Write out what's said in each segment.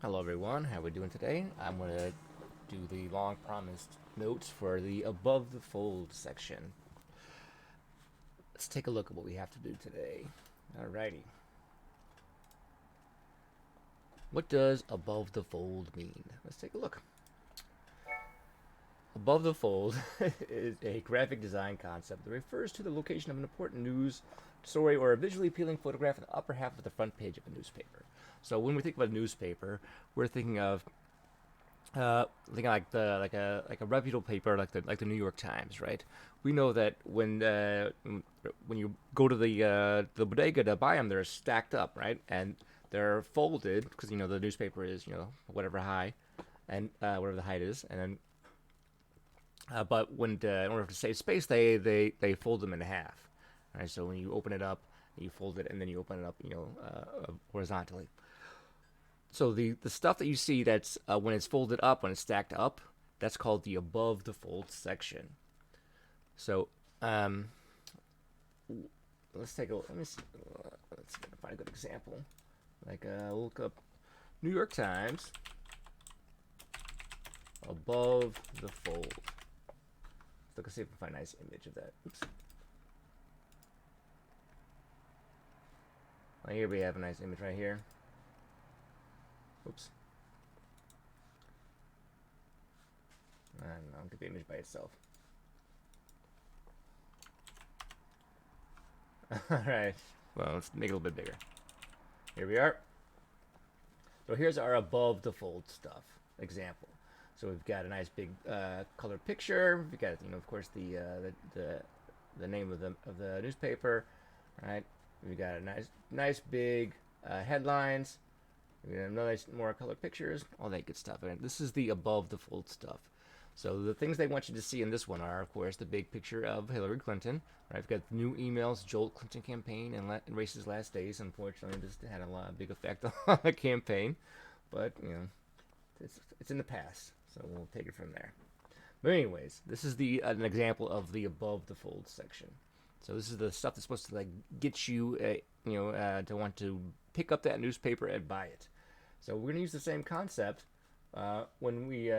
Hello everyone, how are we doing today? I'm going to do the long promised notes for the above the fold section. Let's take a look at what we have to do today. Alrighty. What does above the fold mean? Let's take a look. Above the fold is a graphic design concept that refers to the location of an important news story or a visually appealing photograph in the upper half of the front page of a newspaper. So when we think about a newspaper, we're thinking of like a reputable paper like the New York Times, right? We know that when you go to the bodega to buy them, they're stacked up, right? And they're folded because the newspaper is whatever high and whatever the height is, and then but in order to save space, they fold them in half. Right? So when you open it up, you fold it, and then you open it up, horizontally. So the stuff that you see that's when it's folded up, when it's stacked up, that's called the above the fold section. So um, let's take a let me see, let's find a good example. Like look up New York Times above the fold. Let's see if we can find a nice image of that. Oops. Well, here we have a nice image right here. Oops. I don't know. I'll get the image by itself. Alright. Well, let's make it a little bit bigger. Here we are. So here's our above the fold stuff example. So we've got a nice big color picture. We've got, of course, the name of the newspaper, right? We've got a nice big headlines. We have nice more color pictures, all that good stuff. And this is the above the fold stuff. So the things they want you to see in this one are, of course, the big picture of Hillary Clinton. Right, we've got new emails, Jolt Clinton campaign, and race's last days. Unfortunately, this had a big effect on the campaign, but it's in the past, so we'll take it from there. But anyways, this is an example of the above the fold section. So this is the stuff that's supposed to get you, to want to pick up that newspaper and buy it. So we're gonna use the same concept when we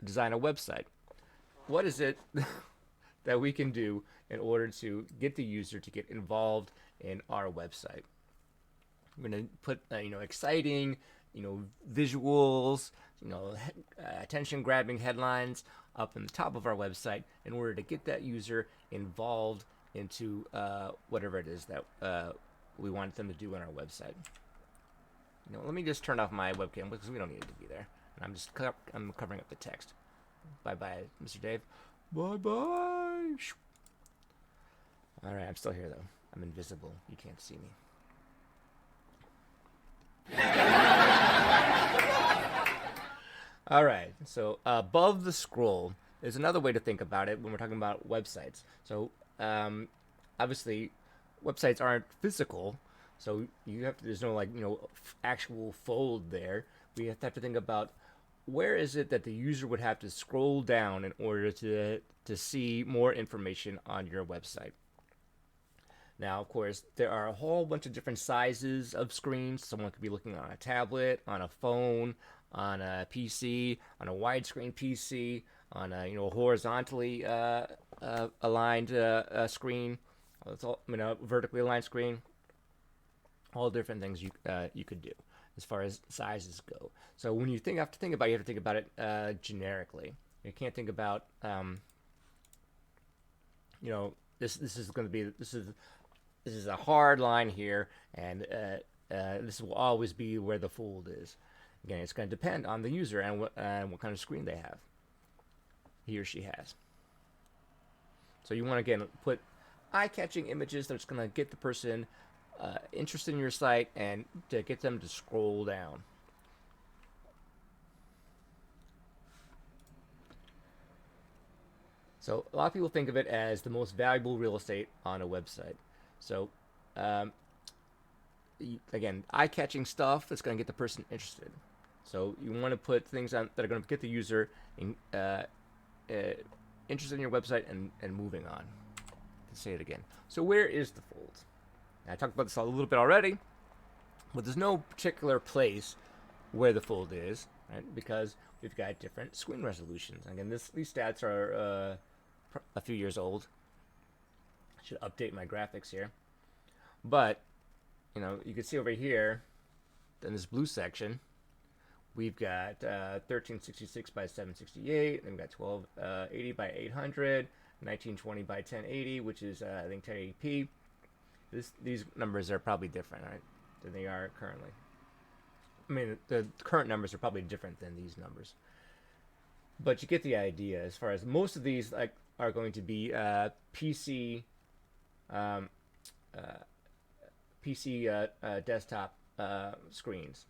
design a website. What is it that we can do in order to get the user to get involved in our website? We're gonna put exciting, visuals, attention-grabbing headlines up in the top of our website in order to get that user involved into whatever it is that we want them to do on our website. Let me just turn off my webcam because we don't need it to be there. And I'm covering up the text. Bye bye, Mr. Dave. Bye bye. All right, I'm still here though. I'm invisible. You can't see me. All right. So above the scroll is another way to think about it when we're talking about websites. So obviously, websites aren't physical, so there's no actual fold there. We have to think about where is it that the user would have to scroll down in order to see more information on your website. Now, of course, there are a whole bunch of different sizes of screens. Someone could be looking on a tablet, on a phone, on a PC, on a widescreen PC, on a horizontally aligned screen. It's all a vertically aligned screen. All different things you could do as far as sizes go. So when you have to think about it generically. You can't think about this is going to be this is a hard line here, and this will always be where the fold is. Again, it's going to depend on the user and what kind of screen they have, he or she has. So you want to again put eye-catching images that's going to get the person interested in your site and to get them to scroll down. So a lot of people think of it as the most valuable real estate on a website. So again, eye-catching stuff that's going to get the person interested. So you want to put things on that are going to get the user interested in your website and moving on. To say it again. So where is the fold? I talked about this a little bit already, but there's no particular place where the fold is, right? Because we've got different screen resolutions. Again, these stats are a few years old. I should update my graphics here. But, you can see over here, in this blue section, we've got 1366 by 768, then we've got 1280 by 800, 1920 by 1080, which is, I think, 1080p. These numbers are probably different, right, than they are currently. I mean, the current numbers are probably different than these numbers. But you get the idea. As far as most of these are going to be PC desktop screens.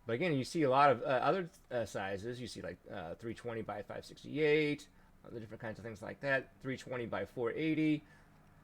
But again, you see a lot of other sizes. You see like 320 by 568, other different kinds of things like that. 320 by 480.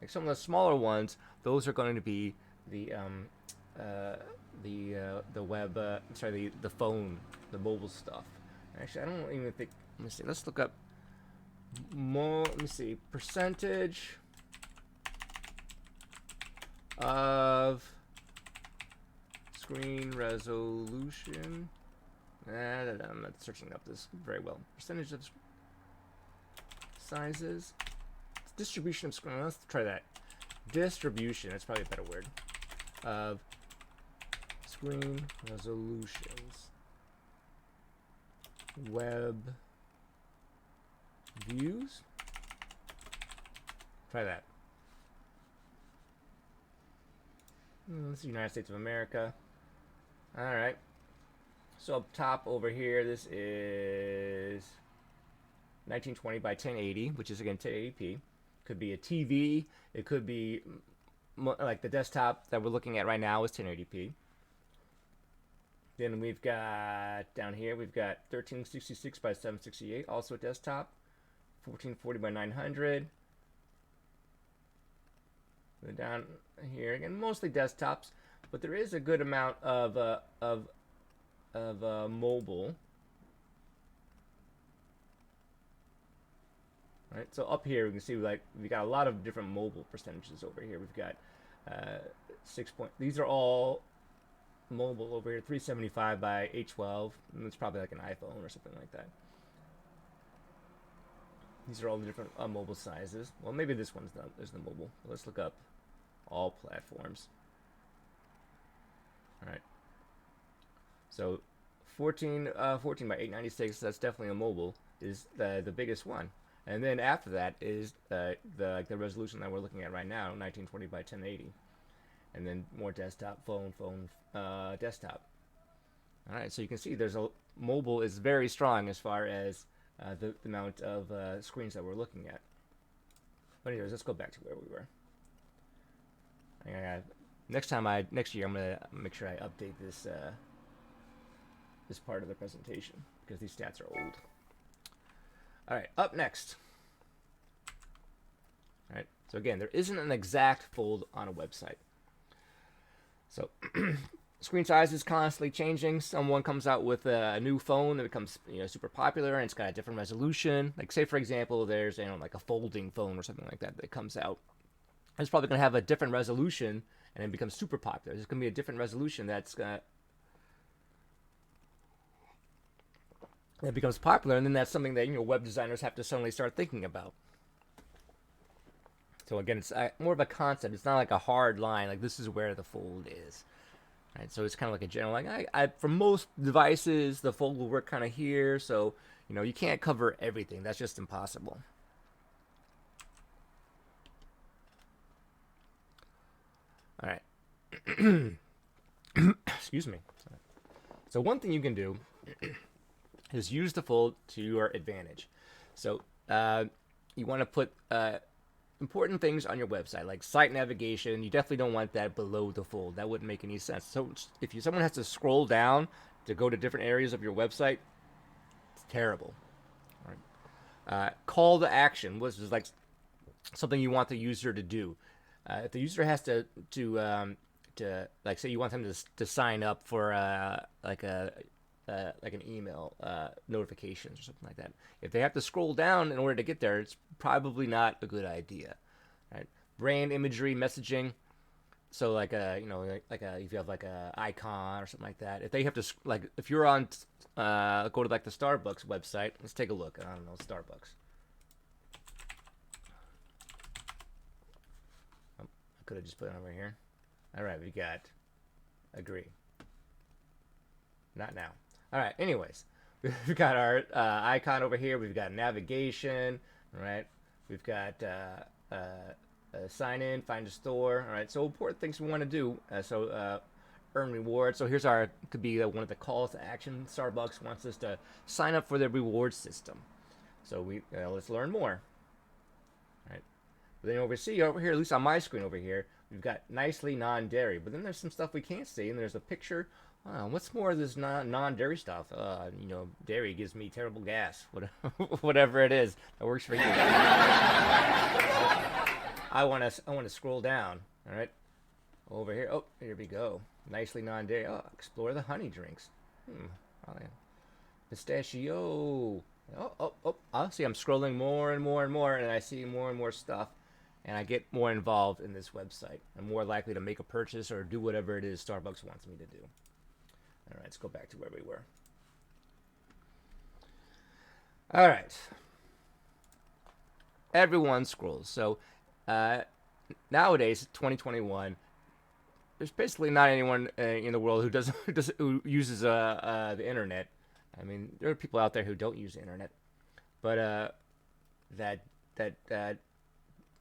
Like some of the smaller ones, those are going to be the web. The phone, the mobile stuff. Actually, I don't even think. Let me see. Let's look up more. Let me see. Percentage of screen resolution. I'm not searching up this very well. Percentage of sizes. Distribution of screen. Let's try that. Distribution. That's probably a better word. Of screen resolutions. Web views. Try that. This is the United States of America. Alright. So up top over here, this is 1920 by 1080, which is again 1080p. Could be a TV. It could be like the desktop that we're looking at right now is 1080p. Then we've got down here, we've got 1366 by 768, also a desktop. 1440 by 900. Then down here again, mostly desktops, but there is a good amount of mobile. Right, so up here we can see we got a lot of different mobile percentages over here. We've got 6 point. These are all mobile over here. 375 by 812. And it's probably like an iPhone or something like that. These are all the different mobile sizes. Well, maybe this one's is the mobile. Let's look up all platforms. All right. So 14 by 896. That's definitely a mobile. Is the biggest one. And then after that is the resolution that we're looking at right now, 1920 by 1080. And then more desktop, phone, desktop. All right, so you can see mobile is very strong as far as the amount of screens that we're looking at. But anyways, let's go back to where we were. Next year, I'm gonna make sure I update this this part of the presentation because these stats are old. All right, up next. All right, so again, there isn't an exact fold on a website. So screen size is constantly changing. Someone comes out with a new phone that becomes super popular and it's got a different resolution. Like say for example, there's like a folding phone or something like that comes out. It's probably going to have a different resolution and it becomes super popular. There's going to be a different resolution that becomes popular, and then that's something that web designers have to suddenly start thinking about. So again, it's more of a concept. It's not like a hard line, like this is where the fold is. Right? So it's kind of like a general, like for most devices, the fold will work kind of here. So, you can't cover everything. That's just impossible. All right. Excuse me. So one thing you can do is use the fold to your advantage. So you want to put important things on your website, like site navigation. You definitely don't want that below the fold. That wouldn't make any sense. So if someone has to scroll down to go to different areas of your website, it's terrible. All right. Call to action, which is like something you want the user to do. If the user has to like say you want them to sign up for like an email notifications or something like that. If they have to scroll down in order to get there, it's probably not a good idea. Right? Brand imagery, messaging, So like a like a if you have like a icon or something like that, if they have to like if you're on go to like the Starbucks website, let's take a look. I don't know, Starbucks. I could have just put it over here. All right, we got agree. Not now. All right. Anyways, we've got our icon over here. We've got navigation. Right. We've got sign in, find a store. All right. So important things we want to do. Earn rewards. So here's our could be one of the calls to action. Starbucks wants us to sign up for their reward system. So let's learn more. All right. But then over here, at least on my screen over here, we've got nicely non-dairy. But then there's some stuff we can't see, and there's a picture. What's more of this non-dairy stuff? Dairy gives me terrible gas. Whatever it is that works for you. I want to scroll down. All right, over here. Oh, here we go. Nicely non-dairy. Oh, explore the honey drinks. Oh, yeah. Pistachio. I see. I'm scrolling more and more and more, and I see more and more stuff, and I get more involved in this website. I'm more likely to make a purchase or do whatever it is Starbucks wants me to do. All right, let's go back to where we were. All right. Everyone scrolls. So nowadays, 2021, there's basically not anyone in the world who uses the internet. I mean, there are people out there who don't use the internet, but that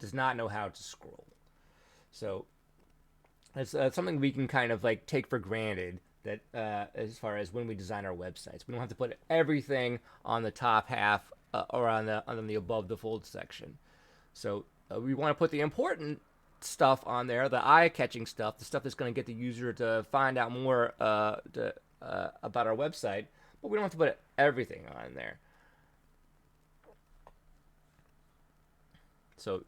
does not know how to scroll. So it's something we can kind of like take for granted that as far as when we design our websites, we don't have to put everything on the top half or on the above the fold section. So we want to put the important stuff on there, the eye-catching stuff, the stuff that's going to get the user to find out more about our website, but we don't have to put everything on there. So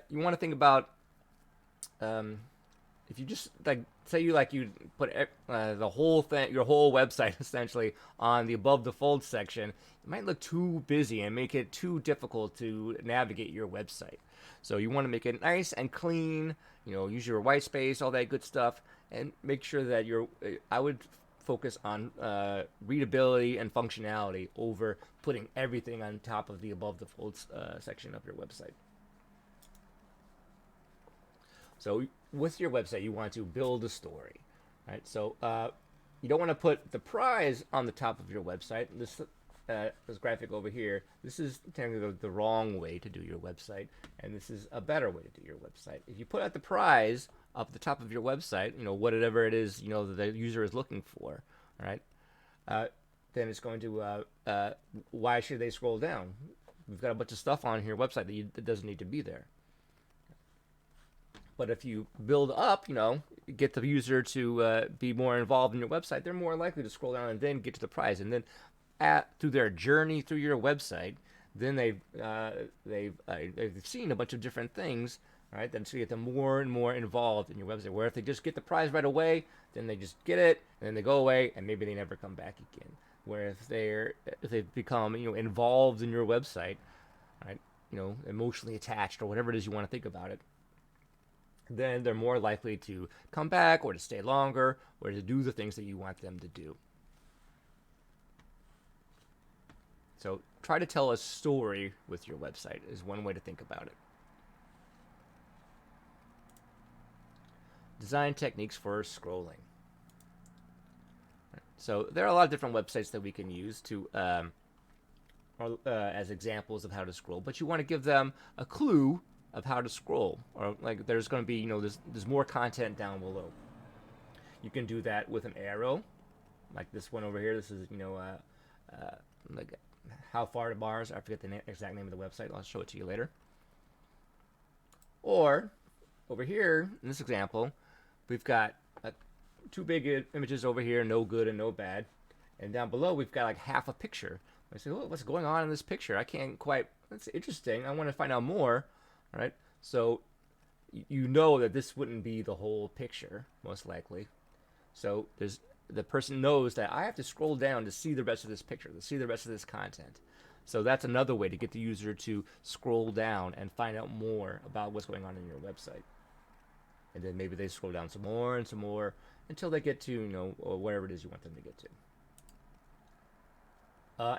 you want to think about if you just like say you put the whole thing, your whole website essentially on the above the fold section, it might look too busy and make it too difficult to navigate your website. So you want to make it nice and clean, use your white space, all that good stuff, and make sure that I would focus on readability and functionality over putting everything on top of the above the fold section of your website. So with your website, you want to build a story, right? So you don't want to put the prize on the top of your website. This graphic over here, this is technically the wrong way to do your website, and this is a better way to do your website. If you put out the prize up at the top of your website, whatever it is, that the user is looking for, all right? Then it's going to, why should they scroll down? We've got a bunch of stuff on your website that doesn't need to be there. But if you build up, get the user to be more involved in your website, they're more likely to scroll down and then get to the prize. And then through their journey through your website, then they've seen a bunch of different things, right? Then so you get them more and more involved in your website. Where if they just get the prize right away, then they just get it, and then they go away, and maybe they never come back again. Where if they've become involved in your website, right? Emotionally attached or whatever it is you want to think about it, then they're more likely to come back or to stay longer or to do the things that you want them to do. So try to tell a story with your website is one way to think about it. Design techniques for scrolling. So there are a lot of different websites that we can use to as examples of how to scroll, but you want to give them a clue of how to scroll, or like there's going to be there's more content down below. You can do that with an arrow, like this one over here. This is like how far to Mars. I forget the exact name of the website. I'll show it to you later. Or over here in this example, we've got two big images over here, no good and no bad, and down below we've got like half a picture. I say, oh, what's going on in this picture? I can't quite. That's interesting. I want to find out more. Right, so you know that this wouldn't be the whole picture, most likely. So the person knows that I have to scroll down to see the rest of this picture, to see the rest of this content. So that's another way to get the user to scroll down and find out more about what's going on in your website. And then maybe they scroll down some more and some more until they get to, you know, or whatever it is you want them to get to.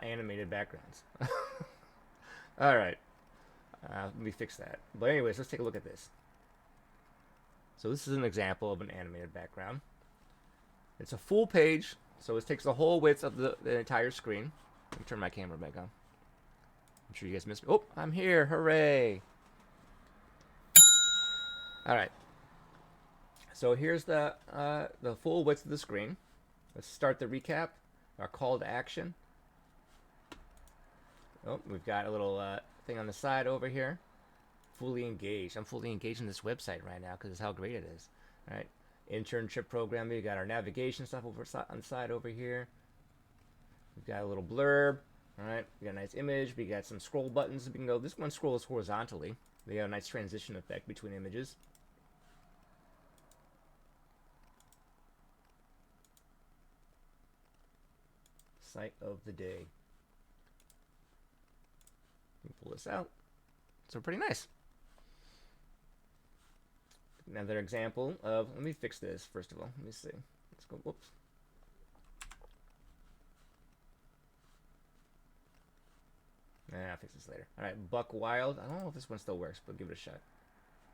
Animated backgrounds. All right. Let me fix that. But anyways, let's take a look at this. So this is an example of an animated background. It's a full page, so it takes the whole width of the entire screen. Let me turn my camera back on. I'm sure you guys missed me. Oh, I'm here. Hooray. All right. So here's the full width of the screen. Let's start the recap. Our call to action. Oh, we've got a little thing on the side over here. Fully engaged. I'm fully engaged in this website right now because it's how great it is. All right. Internship program. We got our navigation stuff over on the side over here. We've got a little blurb. All right. We got a nice image. We got some scroll buttons. We can go. This one scrolls horizontally. We got a nice transition effect between images. Site of the day. Let me pull this out. So pretty nice. Another example of, let me fix this first of all. Let me see. Let's go, whoops. I'll fix this later. All right, Buck Wild. I don't know if this one still works, but give it a shot.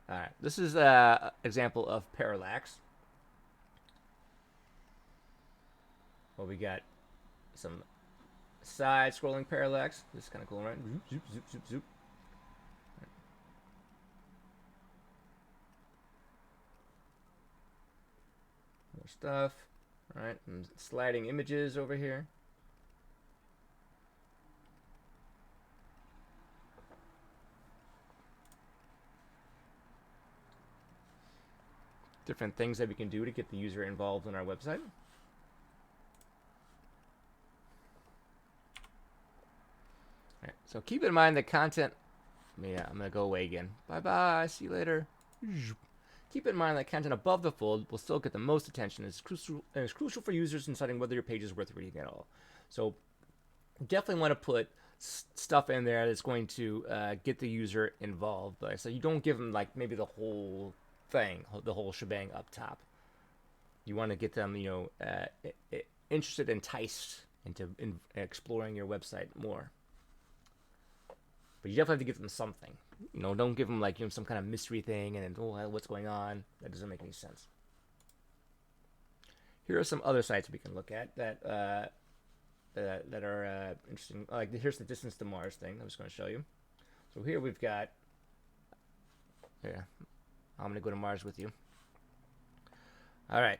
All right, this is an example of parallax. Well, we got some side scrolling parallax. This is kind of cool, right? Zoop, zoop, zoop, zoop, zoop. More stuff. All right, and sliding images over here. Different things that we can do to get the user involved in our website. All right, so keep in mind the content. Yeah, I'm gonna go away again. Bye bye. See you later. Keep in mind that content above the fold will still get the most attention. It's crucial for users in deciding whether your page is worth reading at all. So definitely want to put stuff in there that's going to get the user involved. But so you don't give them like maybe the whole thing, the whole shebang up top. You want to get them, you know, interested, enticed into exploring your website more. But you definitely have to give them something. You know, don't give them like, you know, some kind of mystery thing and then, oh, what's going on? That doesn't make any sense. Here are some other sites we can look at that that are interesting. Like here's the distance to Mars thing. I'm just going to show you. So here we've got. Yeah, I'm going to go to Mars with you. All right.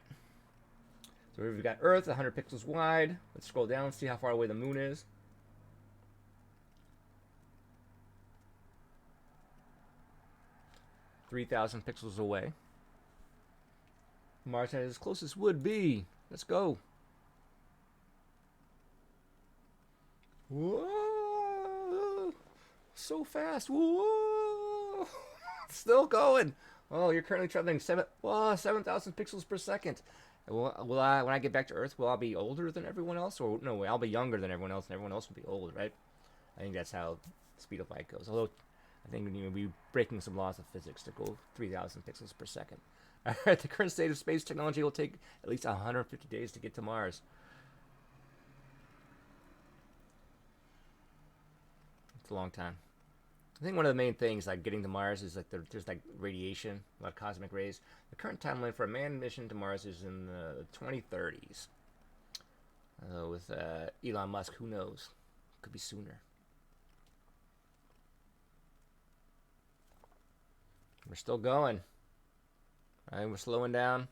So here we've got Earth, 100 pixels wide. Let's scroll down and see how far away the moon is. (3,000 pixels away. Mars as close as would be. Let's go. Whoa! So fast. Whoa! Still going. Oh, you're currently traveling 7,000 pixels per second. Will I, when I get back to Earth, will I be older than everyone else? Or no, I'll be younger than everyone else, and everyone else will be old, right? I think that's how the speed of light goes. Although, I think we'll be breaking some laws of physics to go 3,000 pixels per second. All right, the current state of space technology will take at least 150 days to get to Mars. It's a long time. I think one of the main things like getting to Mars is like there's like radiation, a lot of cosmic rays. The current timeline for a manned mission to Mars is in the 2030s. With Elon Musk, who knows? Could be sooner. We're still going. All right, we're slowing down.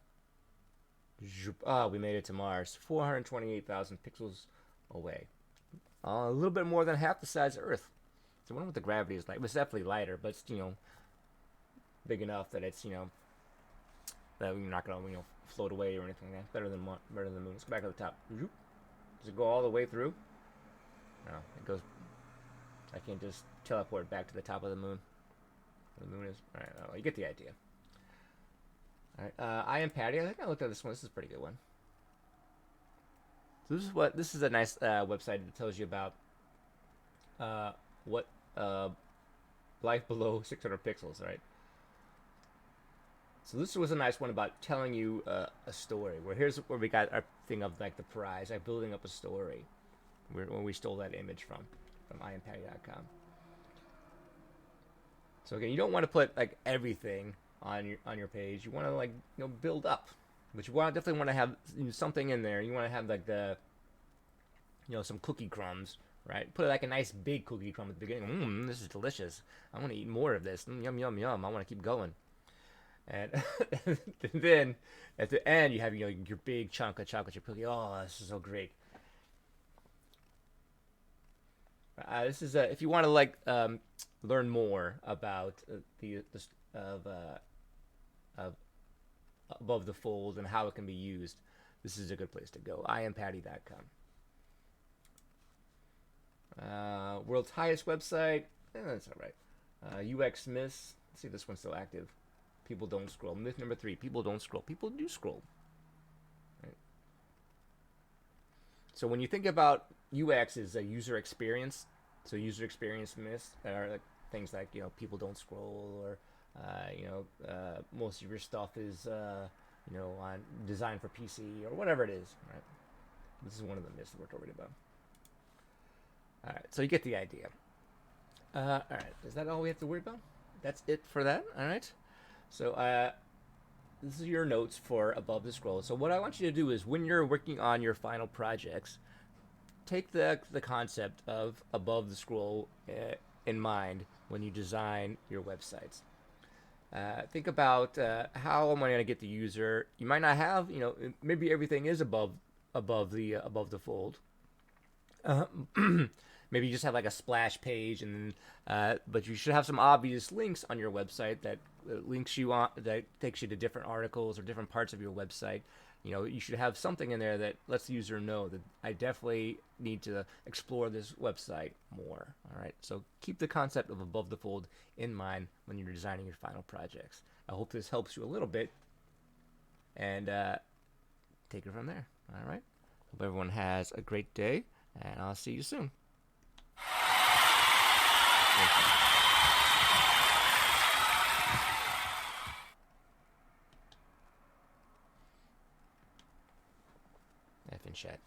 Ah, we made it to Mars. 428,000 pixels away. A little bit more than half the size of Earth. So I wonder what the gravity is like. It's definitely lighter, but it's, you know, big enough that it's, you know, that you're not gonna, you know, float away or anything like that. Better than the moon. Let's go back to the top. Does it go all the way through? No, it goes. I can't just teleport back to the top of the moon. The moon is. All right, you get the idea. All right, I am Patty. I think I looked at this one. This is a pretty good one. So this is a nice website that tells you about what life below 600 pixels, right? So this was a nice one about telling you a story. Where here's where we got our thing of like the prize, like building up a story. When we stole that image from IamPatty.com. So again, you don't want to put like everything on your page. You want to like build up, but you want definitely want to have something in there. You want to have like the some cookie crumbs, right? Put like a nice big cookie crumb at the beginning. This is delicious. I want to eat more of this. Yum yum yum. I want to keep going. And then at the end you have your big chunk of chocolate chip cookie. Oh, this is so great. This is if you want to like learn more about the of above the fold and how it can be used. This is a good place to go. IamPatty.com. World's highest website. That's all right. UX myths. Let's see if this one's still active. People don't scroll. Myth number 3. People don't scroll. People do scroll. Right? So when you think about UX as a user experience, so user experience myths are like things like people don't scroll, or most of your stuff is on designed for PC or whatever it is. Right? This is one of the myths that we're talking about. All right, so you get the idea. All right, is that all we have to worry about? That's it for that. All right. So this is your notes for above the scroll. So what I want you to do is when you're working on your final projects, take the concept of above the scroll in mind when you design your websites. Think about how am I going to get the user. You might not have, maybe everything is above the fold. Maybe you just have like a splash page, and but you should have some obvious links on your website that links you on, that takes you to different articles or different parts of your website. You should have something in there that lets the user know that I definitely need to explore this website more. All right, so keep the concept of above the fold in mind when you're designing your final projects. I hope this helps you a little bit, and take it from there. All right, hope everyone has a great day, and I'll see you soon. F in chat.